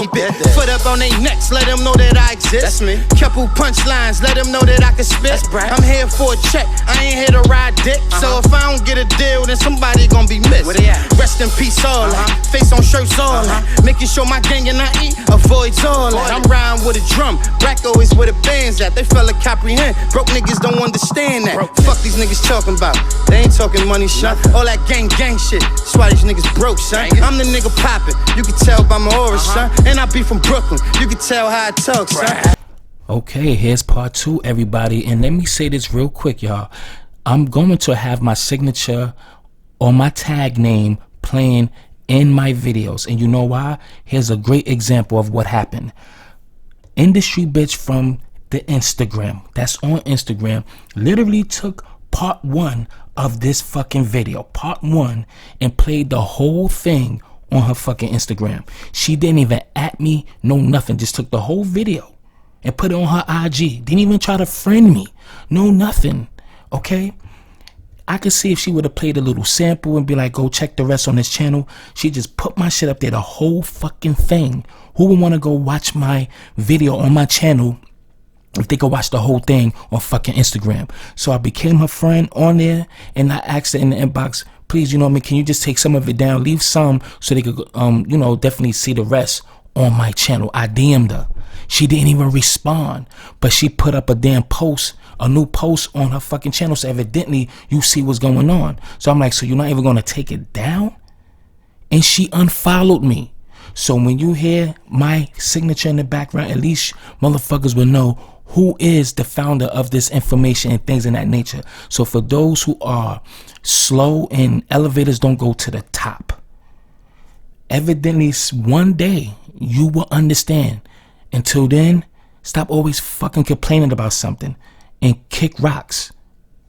stupid. Foot up on their necks, let them know that I exist. That's me. Couple punchlines, let them know that I can spit. I'm here for a check, I ain't here to ride dick. So if I don't get a deal, then somebody gon' be missed. Where they at? Rest in peace, all that. Face on shirts, all that. Making sure my gang and I eat avoids all that. I'm riding with a drum, Bracco is where the band's at. They fella comprehend, broke niggas don't understand that. Fuck these niggas talking about, they ain't talking money, son. All that gang shit, that's why these niggas broke, son. I'm the nigga poppin', you can tell by my aura, son. And I be from Brooklyn, you can tell how I talk, son. Okay, here's part 2, everybody, and let me say this real quick, y'all. I'm going to have my signature or my tag name playing in my videos, and you know why? Here's a great example of what happened. Industry bitch from the Instagram, that's on Instagram, literally took part 1 of this fucking video, part 1, and played the whole thing on her fucking Instagram. She didn't even at me, no nothing, just took the whole video and put it on her IG. Didn't even try to friend me, no nothing. Okay, I could see if she would have played a little sample and be like, go check the rest on this channel. She just put my shit up there, the whole fucking thing. Who would want to go watch my video on my channel if they could watch the whole thing on fucking Instagram? So I became her friend on there, and I asked her in the inbox, please, you know what I mean, can you just take some of it down, leave some so they could you know, definitely see the rest on my channel. I DM'd her. She didn't even respond, but she put up a damn post, a new post on her fucking channel, so evidently you see what's going on. So I'm like, so you're not even gonna take it down? And she unfollowed me. So when you hear my signature in the background, at least motherfuckers will know who is the founder of this information and things in that nature. So for those who are slow and elevators don't go to the top, evidently one day you will understand. Until then, stop always fucking complaining about something and kick rocks.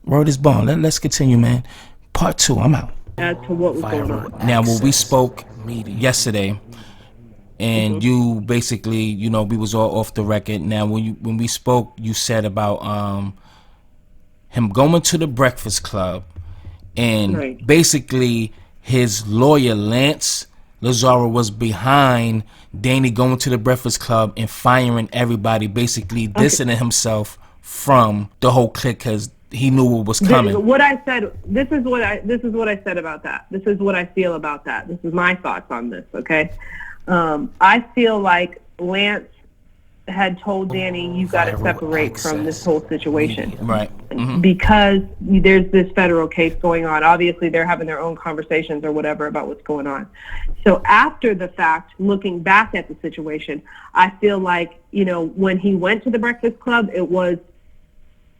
Word is bond. Let's continue, man. Part 2, I'm out. As to what was going on. Now, when we spoke yesterday, and you basically, you know, we was all off the record. Now, when we spoke, you said about him going to the Breakfast Club, and basically his lawyer Lance Lazaro was behind Danny going to the Breakfast Club and firing everybody, basically distancing himself from the whole clique because he knew what was coming. This is what I said about that. This is what I feel about that. This is my thoughts on this. Okay, I feel like Lance had told Danny, you got to separate from this whole situation. Right. Mm-hmm. Because there's this federal case going on. Obviously, they're having their own conversations or whatever about what's going on. So after the fact, looking back at the situation, I feel like, you know, when he went to the Breakfast Club, it was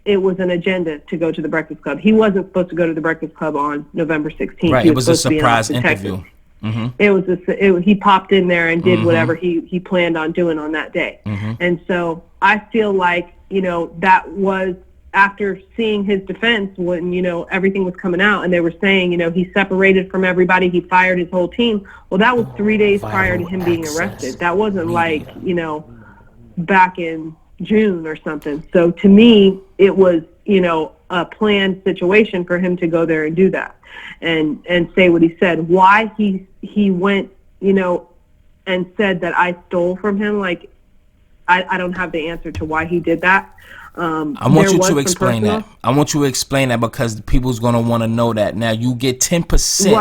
an agenda to go to the Breakfast Club. He wasn't supposed to go to the Breakfast Club on November 16th. Right, it was a surprise interview. Mm-hmm. He popped in there and did whatever he planned on doing on that day. And so I feel like, you know, that was after seeing his defense when, you know, everything was coming out and they were saying, you know, he separated from everybody, he fired his whole team. Well, that was 3 days prior to him being arrested. That wasn't like, you know, back in June or something. So to me, it was, you know, a planned situation for him to go there and do that and say what he said. Why he went, you know, and said that I stole from him, like, I don't have the answer to why he did that. I want you to explain that. I want you to explain that because people's going to want to know that. Now, you get 10%.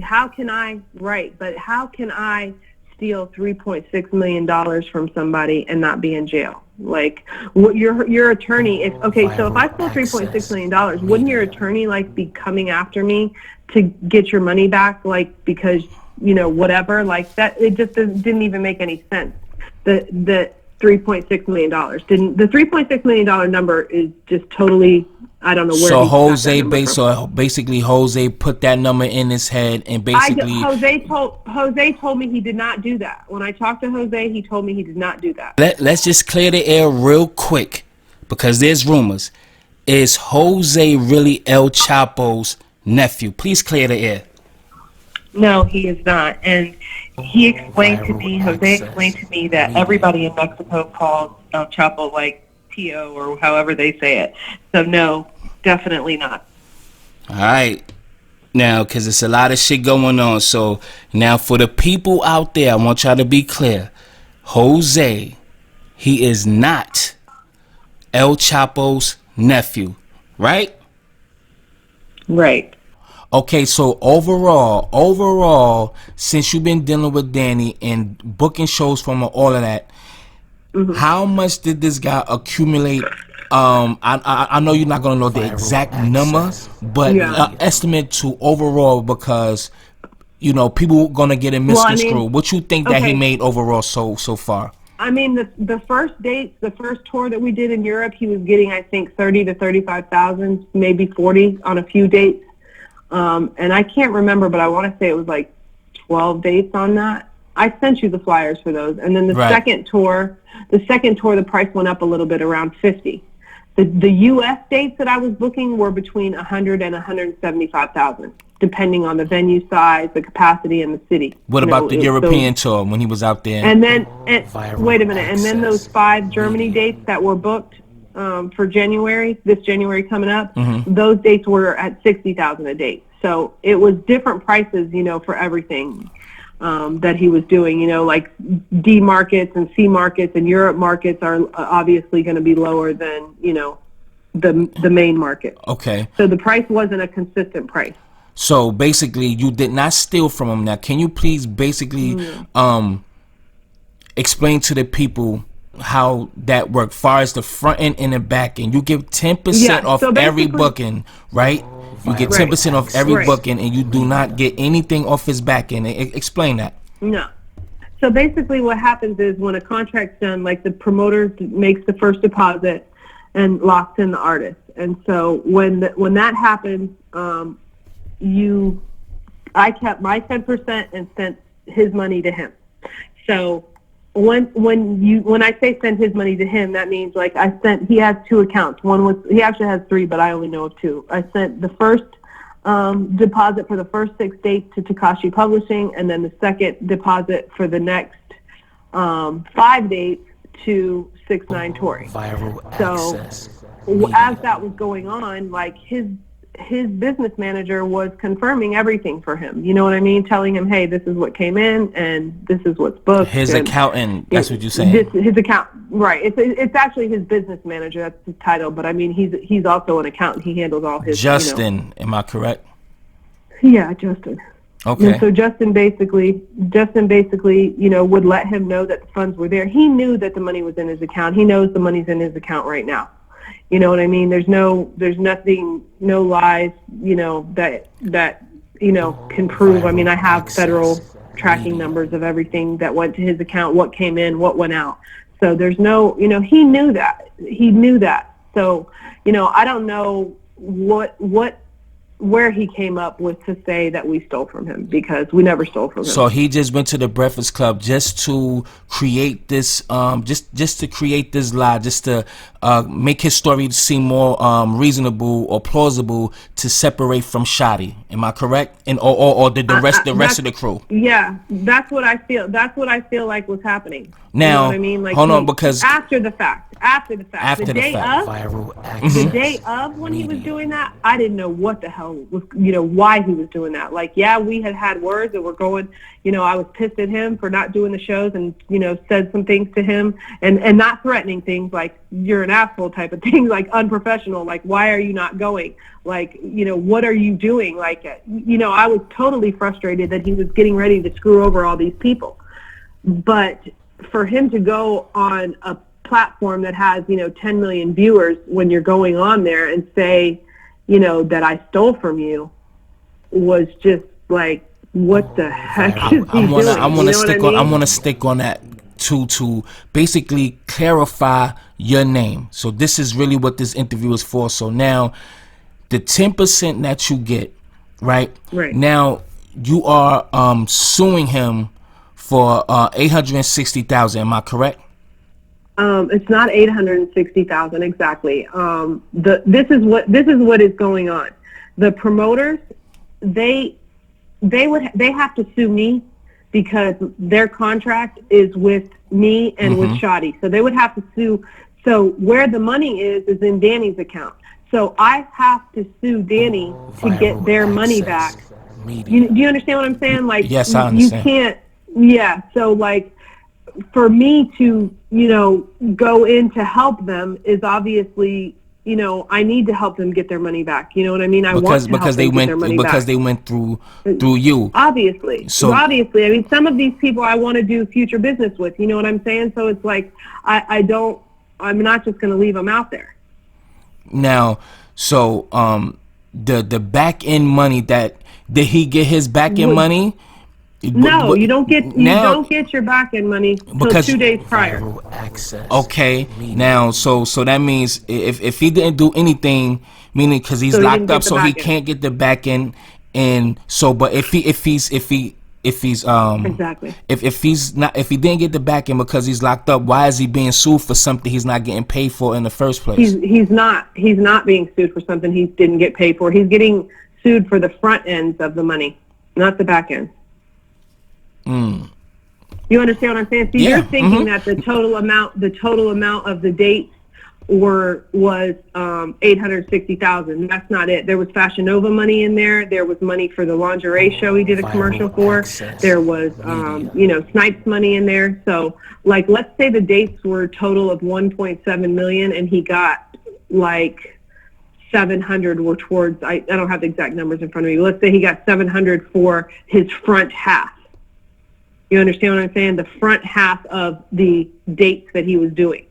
How can I, right, but how can I steal $3.6 million from somebody and not be in jail? Like, what your attorney, so if I stole $3.6 million, wouldn't your attorney, like, be coming after me to get your money back, like, because, you know, whatever, like, that, it just didn't even make any sense. The $3.6 million the $3.6 million number is just totally, I don't know where. So basically Jose put that number in his head and basically Jose told me he did not do that. When I talked to Jose, he told me he did not do that. Let's just clear the air real quick because there's rumors. Is Jose really El Chapo's nephew? Please clear the air. No, he is not. And Jose explained to me that everybody in Mexico calls El Chapo like Tio or however they say it. So no, definitely not. All right. Now, because it's a lot of shit going on. So now for the people out there, I want y'all to be clear. Jose, he is not El Chapo's nephew, right? Right. Okay, so overall, since you've been dealing with Danny and booking shows from all of that, how much did this guy accumulate? I know you're not gonna know the exact number, but estimate to overall, because you know people gonna get it misconstrued. What you think that he made overall so far? I mean, the first dates, the first tour that we did in Europe, he was getting, I think, 30 to 35,000, maybe 40 on a few dates. And I can't remember, but I want to say it was like 12 dates on that. I sent you the flyers for those. And then the second tour, the price went up a little bit, around 50. The U.S. dates that I was booking were between 100 and 175,000, depending on the venue size, the capacity, and the city. What about the European tour when he was out there? And then, wait a minute, and then those 5 Germany dates that were booked for January, this January coming up, those dates were at 60,000 a date. So it was different prices, you know, for everything that he was doing. You know, like D markets and C markets and Europe markets are obviously going to be lower than, you know, the main market. Okay. So the price wasn't a consistent price. So basically, you did not steal from him. Now, can you please basically explain to the people how that worked, far as the front end and the back end? You give 10% off every booking, right? You get 10% off every booking, and you do not get anything off his back end. Explain that. No. So basically what happens is when a contract's done, like the promoter makes the first deposit and locks in the artist. And so when that happens, I kept my 10% and sent his money to him. So when I say send his money to him, that means like he has 2 accounts. He actually has 3, but I only know of 2. I sent the first deposit for the first 6 dates to Tashea Publishing, and then the second deposit for the next 5 dates to 6IX9INE Touring. So as that was going on, like his business manager was confirming everything for him. You know what I mean? Telling him, hey, this is what came in and this is what's booked. His accountant, that's what you're saying. His account, right. It's actually his business manager. That's his title. But I mean, he's also an accountant. He handles all his, Justin, am I correct? Yeah, Justin. Okay. And so Justin basically, you know, would let him know that the funds were there. He knew that the money was in his account. He knows the money's in his account right now. You know what I mean? There's nothing, no lies, you know, that you know, can prove. I mean, I have federal tracking numbers of everything that went to his account, what came in, what went out. So there's no, you know, he knew that. So, you know, I don't know where he came up with to say that we stole from him, because we never stole from him. So he just went to the Breakfast Club just to create this, just to create this lie, just to make his story seem more reasonable or plausible to separate from Shady. Am I correct? And or did the rest of the crew? Yeah, that's what I feel. That's what I feel like was happening. Now, you know what I mean? Like, hold on, because after the fact, the day of when he was doing that, I didn't know what the hell was, you know, why he was doing that. Like, yeah, we had words that were going, you know, I was pissed at him for not doing the shows and, you know, said some things to him and not threatening things like you're an asshole type of thing, like unprofessional, like why are you not going? Like, you know, what are you doing? Like, you know, I was totally frustrated that he was getting ready to screw over all these people. But for him to go on a platform that has, you know, 10 million viewers when you're going on there and say, you know, that I stole from you was just like, what the heck is he doing? I want to stick on that to basically clarify your name. So this is really what this interview is for. So now the 10% that you get, right? Now you are suing him for $860,000. Am I correct? It's not 860,000 exactly. This is what is going on. The promoters, they have to sue me because their contract is with me and with Shady. So they would have to sue. So where the money is in Danny's account. So I have to sue Danny to get their money back. Do you understand what I'm saying? Like, yes, I you understand. can't. Yeah. So like, for me to, go in to help them is obviously, I need to help them get their money back. You know what I mean? I want to help them get their money back. Because they went through you. Obviously. So obviously, I mean, some of these people I want to do future business with. You know what I'm saying? So it's like, I'm not just going to leave them out there. Now, so the back end money did he get his back end money? No, you don't get your back end money until 2 days prior. Okay, now so that means if he didn't do anything, meaning because he's locked up, so he can't get the back end, and so but if he's exactly if he didn't get the back end because he's locked up, why is he being sued for something he's not getting paid for in the first place? He's not being sued for something he didn't get paid for. He's getting sued for the front ends of the money, not the back end. You understand what I'm saying? See, you're thinking that the total amount of the dates was $860,000. That's not it. There was Fashion Nova money in there. There was money for the lingerie show he did a commercial for. There was Snipes money in there. So like, let's say the dates were a total of 1.7 million and he got like 700 were towards, I don't have the exact numbers in front of me. Let's say he got 700 for his front half. You understand what I'm saying? The front half of the dates that he was doing.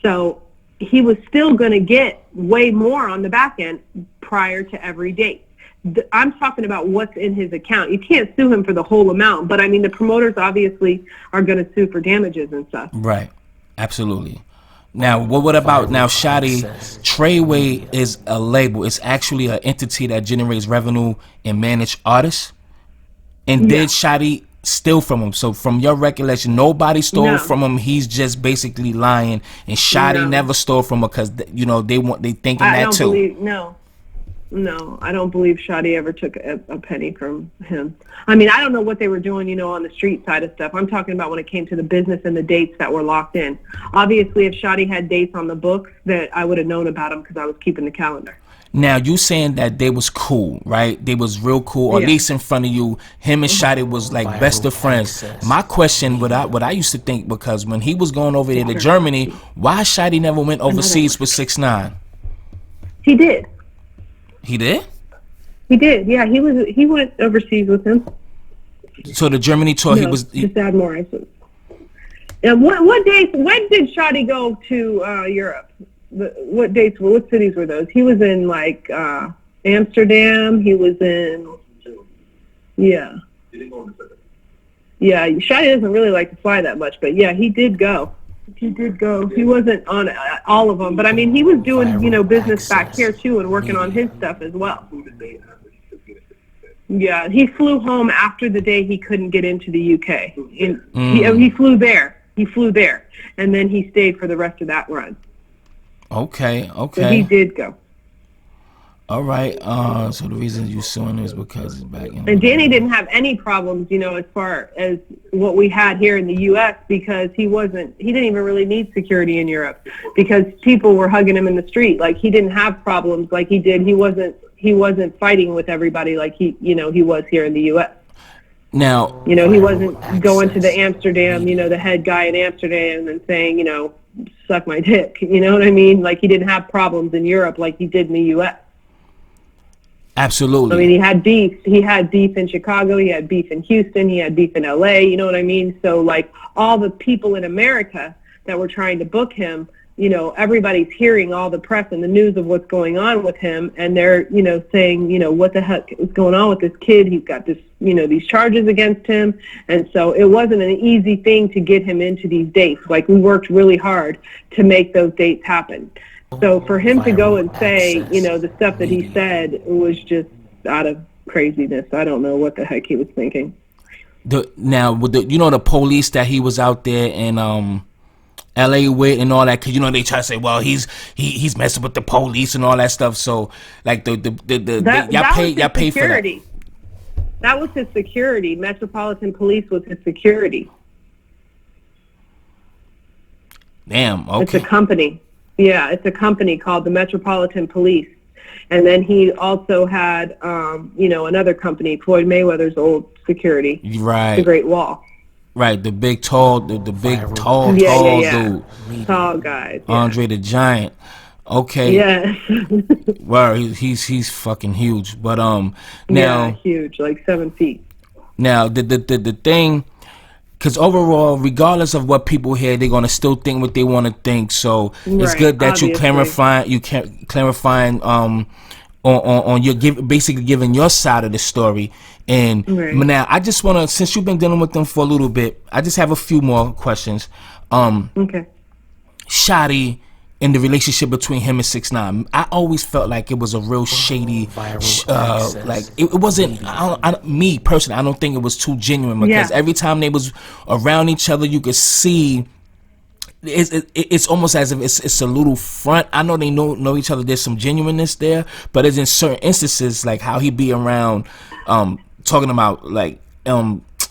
So he was still going to get way more on the back end prior to every date. I'm talking about what's in his account. You can't sue him for the whole amount, but I mean, the promoters obviously are going to sue for damages and stuff. Right. Absolutely. Now, what about now, Shady? Treyway is a label. It's actually an entity that generates revenue and manage artists. And did Shady steal from him? So from your recollection, nobody stole from him. He's just basically lying, and Shady never stole from him because they thinking that too. No, I don't believe Shady ever took a penny from him. I mean, I don't know what they were doing, on the street side of stuff. I'm talking about when it came to the business and the dates that were locked in. Obviously, if Shady had dates on the books, that I would have known about them because I was keeping the calendar. Now, you saying that they was cool, right? They was real cool, or at least in front of you. Him and Shady was like best of friends. My question, what I used to think, because when he was going over there to Germany, why Shady never went overseas with 6ix9ine? He did. He did? He did. Yeah, he went overseas with him. So the Germany tour, he was just add more. And what dates? When did Shady go to Europe? What dates? What cities were those? He was in like Amsterdam. He was in Shady doesn't really like to fly that much, but yeah, he did go. He wasn't on all of them, but I mean, he was doing business back here too and working on his stuff as well. Yeah, he flew home after the day he couldn't get into the UK. He flew there. And then he stayed for the rest of that run. Okay. So he did go. All right. So the reason you suing is because it's back in. And Danny didn't have any problems, as far as what we had here in the U.S. because he didn't even really need security in Europe because people were hugging him in the street. Like, he didn't have problems like he did. He wasn't fighting with everybody like he was here in the U.S. Now, he wasn't going to the Amsterdam, the head guy in Amsterdam and saying, suck my dick. You know what I mean? Like, he didn't have problems in Europe like he did in the U.S. Absolutely. I mean, he had beef. He had beef in Chicago. He had beef in Houston. He had beef in L.A. You know what I mean? So, like, all the people in America that were trying to book him, everybody's hearing all the press and the news of what's going on with him, and they're, saying, what the heck is going on with this kid? He's got this, these charges against him. And so it wasn't an easy thing to get him into these dates. Like, we worked really hard to make those dates happen. So for him to go and say, the stuff that he said was just out of craziness. I don't know what the heck he was thinking. The police that he was out there in LA with and all that, because they try to say, well, he's messing with the police and all that stuff. So like y'all pay for that. That was his security. Metropolitan Police was his security. Damn. Okay. It's a company. Yeah, it's a company called the Metropolitan Police. And then he also had, another company, Floyd Mayweather's old security, the Right. Great Wall. Right, the big tall, the big tall Yeah. dude, Tall guys, yeah. Andre the Giant. Okay, Yes. well, he's fucking huge. But Yeah, now huge, like 7 feet. the thing, because overall, regardless of what people hear, they're gonna still think what they want to think. So it's Right, good that obviously. clarifying on your basically giving your side of the story. And Right. now I just wanna, since you've been dealing with them for a little bit, I just have a few more questions. Okay. Shotty in the relationship between him and 6ix9ine, I always felt like it was a real shady, like it wasn't. Me personally, I don't think it was too genuine, because Yeah. every time they was around each other, you could see it's almost as if it's a little front. I know they know each other. There's some genuineness there, but it's in certain instances, like how he be around, talking about like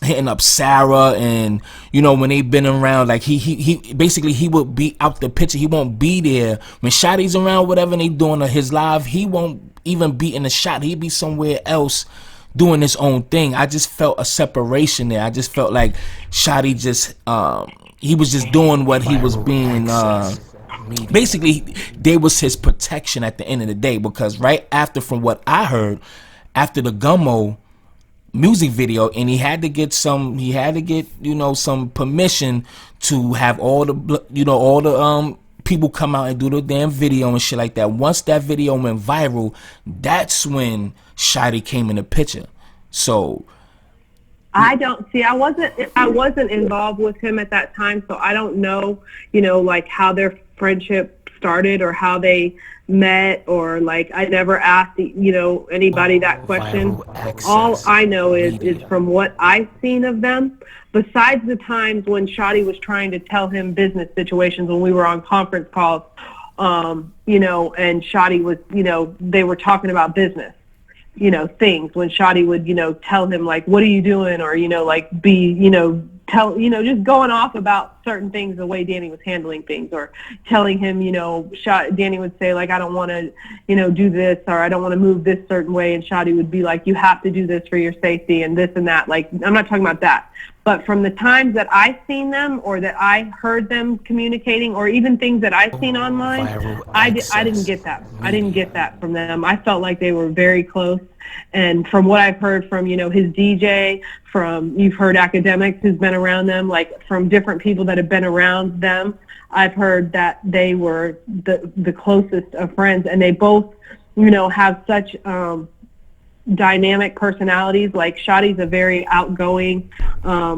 hitting up Sarah, and when they've been around, like he basically he would be out the picture. He won't be there when Shotty's around, whatever they doing his live. He won't even be in the shot. He'd be somewhere else doing his own thing. I just felt a separation there. I just felt like Shotty just he was just doing what he was being basically, they was his protection at the end of the day, because right after, from what I heard, after the Gummo music video, and he had to get some permission to have all the people come out and do the damn video and shit like that. Once that video went viral, that's when Shotty came in the picture. So I don't see. I wasn't involved with him at that time, so I don't know. Like how their friendship started or how they met, or like I never asked anybody that question. All I know is from what I've seen of them. Besides the times when Shotty was trying to tell him business situations when we were on conference calls, and Shotty was, they were talking about business. Things when Shotty would, tell him like, what are you doing? Or, like be, just going off about certain things, the way Danny was handling things, or telling him, Danny would say like, I don't want to, do this, or I don't want to move this certain way. And Shotty would be like, you have to do this for your safety and this and that. Like, I'm not talking about that. But from the times that I've seen them, or that I heard them communicating, or even things that I've seen online, I didn't get that. I didn't get that from them. I felt like they were very close. And from what I've heard from, his DJ, you've heard academics who's been around them, like from different people that have been around them, I've heard that they were the closest of friends. And they both, have such dynamic personalities. Like Shotty's a very outgoing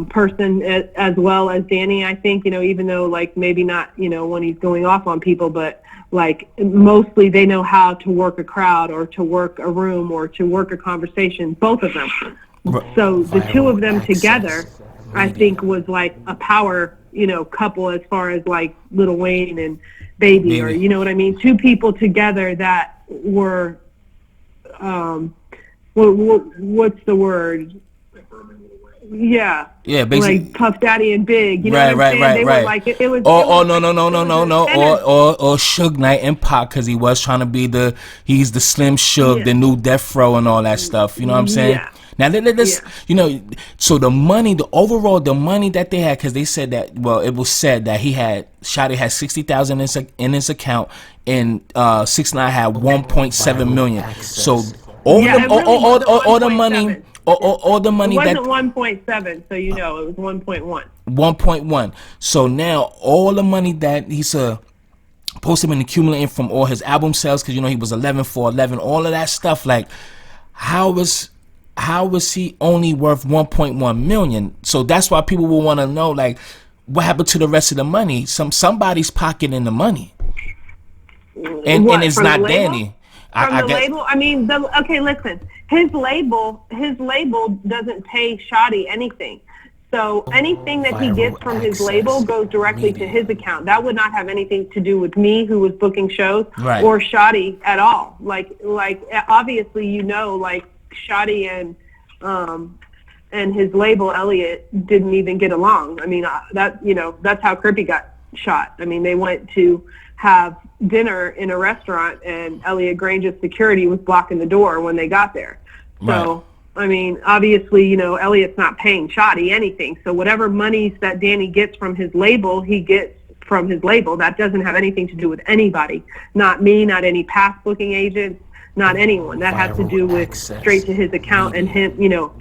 person, as well as Danny, I think, even though like maybe not, when he's going off on people, but like mostly they know how to work a crowd, or to work a room, or to work a conversation, both of them. So the two of them together, I think, was like a power, couple, as far as like Lil Wayne and Baby, or you know what I mean? Two people together that were what's the word? Yeah, basically like Puff Daddy and Big, right. They were like it was. Or Suge Knight and Pac, because he was trying to be he's the Slim Suge, the new Death Row, and all that stuff. You know what I'm saying? Yeah. Now let's so the money that they had, because they said that, well, it was said that Shotty had 60,000 in his account, and 6ix9ine had 1.7 million. So all the money. All the money, it wasn't 1.7, so it was 1.1. 1.1. So now all the money that he's supposed to been accumulating from all his album sales, because he was 11 for 11, all of that stuff. Like, how was he only worth 1.1 million? So that's why people will want to know, like, what happened to the rest of the money? Somebody's pocketing the money, and it's not Danny. From the label? I mean, okay, listen. His label doesn't pay Shotty anything. So anything that he gets from his label goes directly to his account. That would not have anything to do with me, who was booking shows, or Shotty at all. Like obviously, like Shotty and his label Elliot didn't even get along. I mean, that's how Crippy got shot. I mean, they went to have dinner in a restaurant, and Elliot Grange's security was blocking the door when they got there. So, right. I mean, obviously, you know, Elliot's not paying Shady anything. So whatever monies that Danny gets from his label, he gets from his label. That doesn't have anything to do with anybody. Not me, not any past booking agents, not anyone. That has to do with straight to his account and him, you know,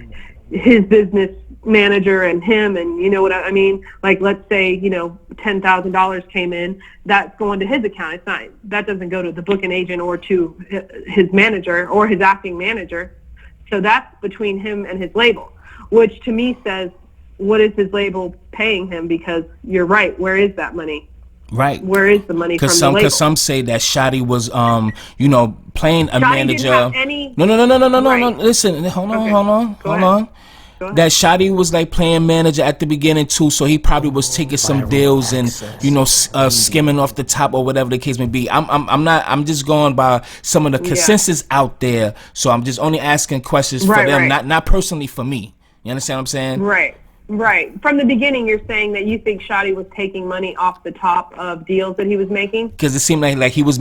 his business manager and him, and you know what I mean? Like, let's say, you know, $10,000 came in, that's going to his account. It's not, that doesn't go to the booking agent or to his manager or his acting manager. So that's between him and his label, which to me says, what is his label paying him? Because you're right, where is that money? Right. Where is the money from the label? Because some say that Shady was, you know, playing a Shady manager. Didn't have any... No. Right. Listen, hold on. Go ahead. That Shady was like playing manager at the beginning too, so he probably was taking some deals and, you know, skimming off the top or whatever the case may be. I'm just going by some of the consensus out there, so I'm just only asking questions for them, not personally for me. You understand what I'm saying? Right. From the beginning, you're saying that you think Shady was taking money off the top of deals that he was making? Because it seemed like he was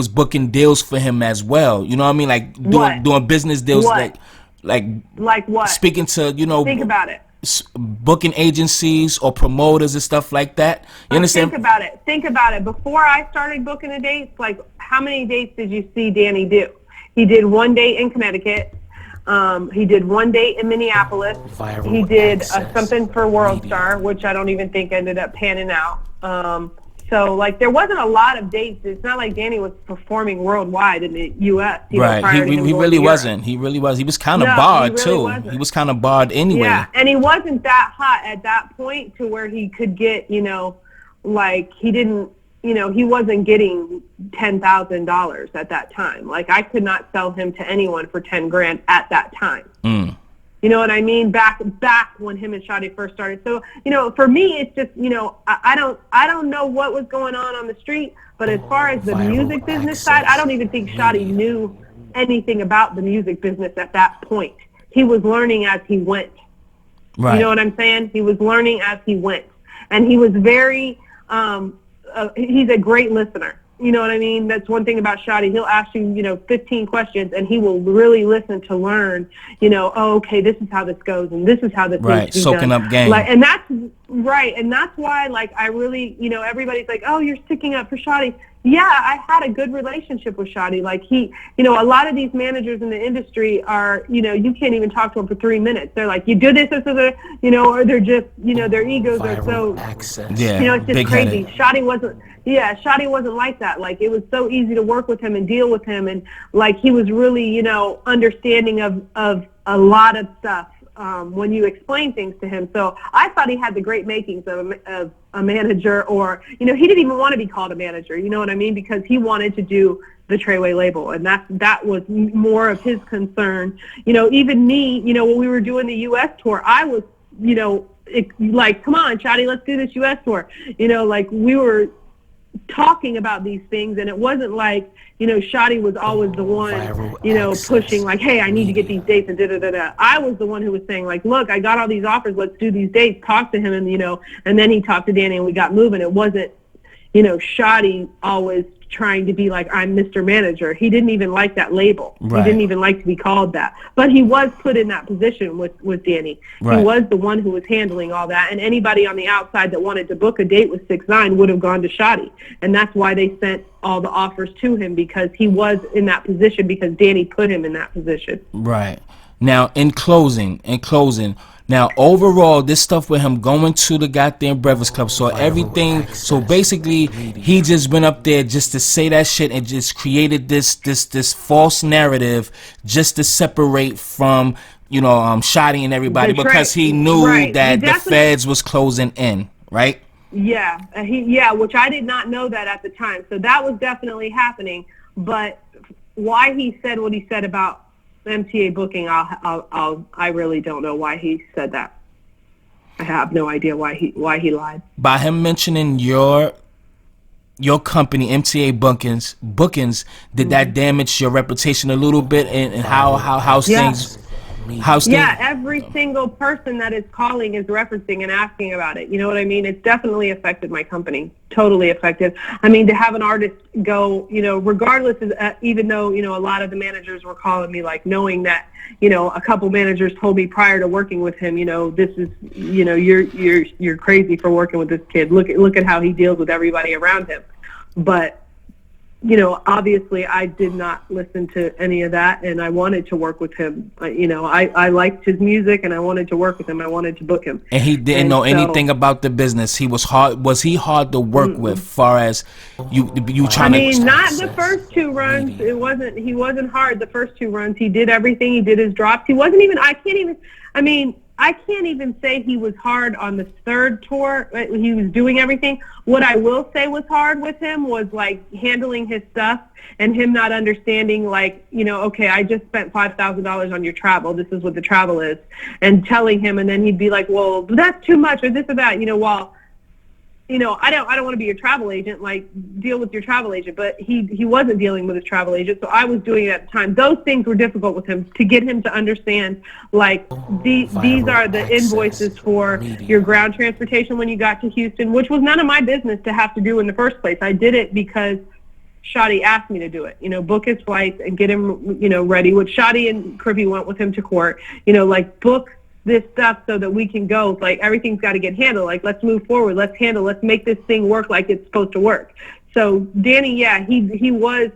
booking deals for him as well. You know what I mean? Like doing business deals. Like what? Speaking to, you know, think about it. Booking agencies or promoters and stuff like that. You understand? Think about it. Before I started booking the dates, like, how many dates did you see Danny do? He did one date in Connecticut. He did one date in Minneapolis. He did something for World Star, which I don't even think ended up panning out. So, like, there wasn't a lot of dates. It's not like Danny was performing worldwide in the U.S. Right. He really wasn't. He really was. He was kind of barred, too. He was kind of barred anyway. Yeah, and he wasn't that hot at that point to where he could get, you know, like, he didn't, you know, he wasn't getting $10,000 at that time. Like, I could not sell him to anyone for $10,000 at that time. You know what I mean? Back when him and Shady first started. So, you know, for me, it's just, you know, I don't know what was going on the street, but as far as the music business side, I don't even think Shady knew anything about the music business at that point. He was learning as he went. Right. You know what I'm saying? He was learning as he went. And he was very, he's a great listener. You know what I mean? That's one thing about Shady. He'll ask you, you know, 15 questions, and he will really listen to learn, you know, oh, okay, this is how this goes, and this is how this needs to be soaking done. Up game. Like, and that's right, and that's why, like, I really, you know, everybody's like, oh, you're sticking up for Shady. Yeah, I had a good relationship with Shady. Like, he, you know, a lot of these managers in the industry are, you know, you can't even talk to them for 3 minutes. They're like, you do this, you know, or they're just, you know, their egos are so, you know, it's just crazy. Shady wasn't like that. Like, it was so easy to work with him and deal with him, and like, he was really, you know, understanding of a lot of stuff when you explain things to him. So I thought he had the great makings of a manager, or, you know, he didn't even want to be called a manager, you know what I mean? Because he wanted to do the Treyway label, and that was more of his concern. You know, even me, you know, when we were doing the U.S. tour, I was, you know, like, come on, Shady, let's do this U.S. tour. You know, like, we were talking about these things, and it wasn't like, you know, Shady was always the one, you know, pushing like, hey, I need to get these dates and da-da-da-da. I was the one who was saying, like, look, I got all these offers, let's do these dates, talk to him, and, you know, and then he talked to Danny and we got moving. It wasn't, you know, Shady always trying to be like, I'm Mr. Manager. He didn't even like that label. Right. He didn't even like to be called that. But he was put in that position with Danny. Right. He was the one who was handling all that. And anybody on the outside that wanted to book a date with 6IX9INE would have gone to Shady. And that's why they sent all the offers to him, because he was in that position, because Danny put him in that position. Right. Now, in closing, now, overall, this stuff with him going to the goddamn Breakfast Club, so everything, so basically, he just went up there just to say that shit and just created this false narrative just to separate from, you know, Shady and everybody, because he knew that the feds was closing in, right? Yeah, which I did not know that at the time, so that was definitely happening, but why he said what he said about MTA booking, I really don't know why he said that. I have no idea why he lied. By him mentioning your company, MTA bookings, did that damage your reputation a little bit, and how things? How Steve? Yeah, every single person that is calling is referencing and asking about it. You know what I mean? It's definitely affected my company. Totally affected. I mean, to have an artist go, regardless of, even though, a lot of the managers were calling me, like, knowing that, a couple managers told me prior to working with him, this is, you're crazy for working with this kid. Look at how he deals with everybody around him. But obviously I did not listen to any of that, and I wanted to work with him. I liked his music, and I wanted to work with him. I wanted to book him. And he didn't know anything about the business. He was hard. Was he hard to work with? Far as you trying to? I mean, not the first two runs. It wasn't. He wasn't hard the first two runs. He did everything. He did his drops. He wasn't even. I can't even say he was hard on the third tour. He was doing everything. What I will say was hard with him was, like, handling his stuff and him not understanding, like, okay, I just spent $5,000 on your travel. This is what the travel is. And telling him, and then he'd be like, well, that's too much, or this or that, I don't want to be your travel agent, like, deal with your travel agent. But he wasn't dealing with his travel agent, so I was doing it at the time. Those things were difficult with him, to get him to understand, like, these are the invoices for your ground transportation when you got to Houston, which was none of my business to have to do in the first place. I did it because Shady asked me to do it, book his flights and get him, ready. Which Shady and Crippy went with him to court, like, book this stuff so that we can go. Like, everything's got to get handled. Like, let's move forward. Let's make this thing work like it's supposed to work. So Danny, yeah, he was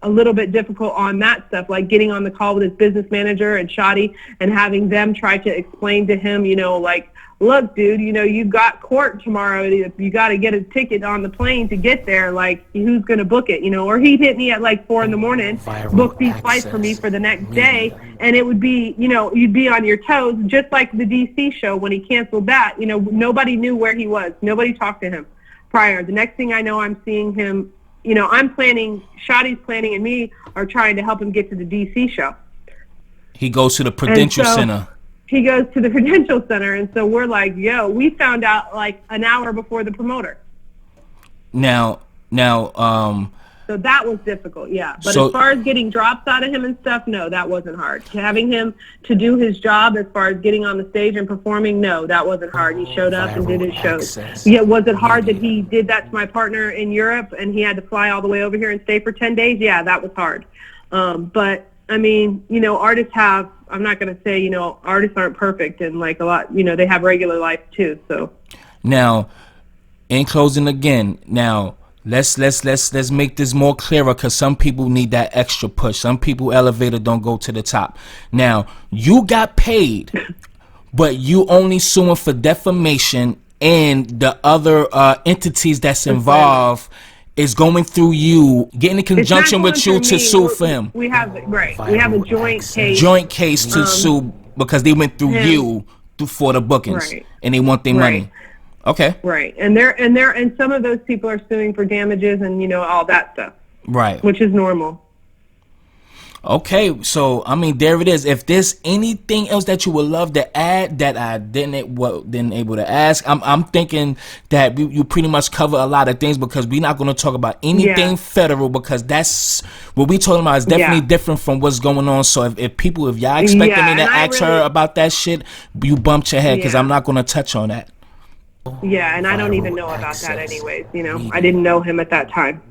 a little bit difficult on that stuff, like getting on the call with his business manager and Shady and having them try to explain to him, like, look, dude, you've got court tomorrow. You got to get a ticket on the plane to get there. Like, who's going to book it? Or he'd hit me at like 4 a.m, book these flights for me for the next day. And it would be, you'd be on your toes, just like the DC show when he canceled that. Nobody knew where he was. Nobody talked to him prior. The next thing I know, I'm seeing him, I'm planning, Shady's planning, and me are trying to help him get to the DC show. He goes to the Prudential Center. He goes to the Prudential Center, and so we're like, yo, we found out like an hour before the promoter. Now, so that was difficult, yeah. But as far as getting drops out of him and stuff, no, that wasn't hard. Having him to do his job as far as getting on the stage and performing, no, that wasn't hard. He showed up and did his shows. Yeah, was it hard that he did that to my partner in Europe and he had to fly all the way over here and stay for 10 days? Yeah, that was hard. But, I mean, artists have, I'm not going to say, artists aren't perfect, and like a lot, they have regular life too. So now, in closing again, let's make this more clearer, because some people need that extra push. Some people elevator don't go to the top. Now, you got paid, but you only suing for defamation, and the other entities that's involved is going through you, getting in conjunction with you to sue for him. We have a joint case. Joint case to sue because they went through you for the bookings, and they want their money. Okay. Right, and some of those people are suing for damages and all that stuff. Right. Which is normal. Okay, so I mean, there it is. If there's anything else that you would love to add that I didn't able to ask, I'm thinking that you pretty much cover a lot of things, because we're not going to talk about anything federal, because that's what we talking about is definitely different from what's going on. So if y'all expecting me to ask her about that shit, you bumped your head, because I'm not going to touch on that. Yeah, and I don't even know about that anyways. I didn't know him at that time.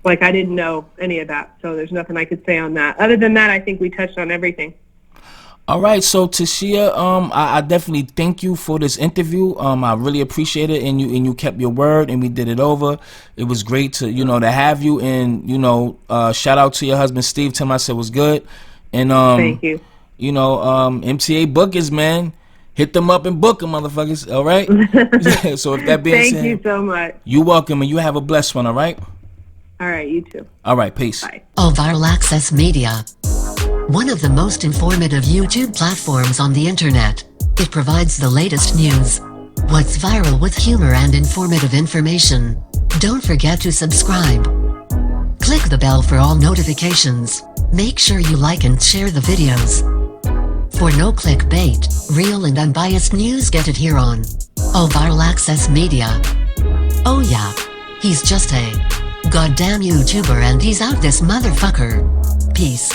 Like, I didn't know any of that, so there's nothing I could say on that. Other than that, I think we touched on everything. All right, so Tashea, I definitely thank you for this interview. I really appreciate it, and you kept your word, and we did it over. It was great to to have you, and shout out to your husband Steve. Tell him I said it was good, and thank you. MTA bookers, man. Hit them up and book them, motherfuckers. All right. So if that being said, thank you so much. You're welcome, and you have a blessed one. All right. All right, you too. All right, peace. Bye. Viral Access Media, one of the most informative YouTube platforms on the internet. It provides the latest news, what's viral with humor and informative information. Don't forget to subscribe. Click the bell for all notifications. Make sure you like and share the videos. For no clickbait, real and unbiased news, get it here on Viral Access Media. Oh yeah, he's just a goddamn YouTuber, and he's out this motherfucker. Peace.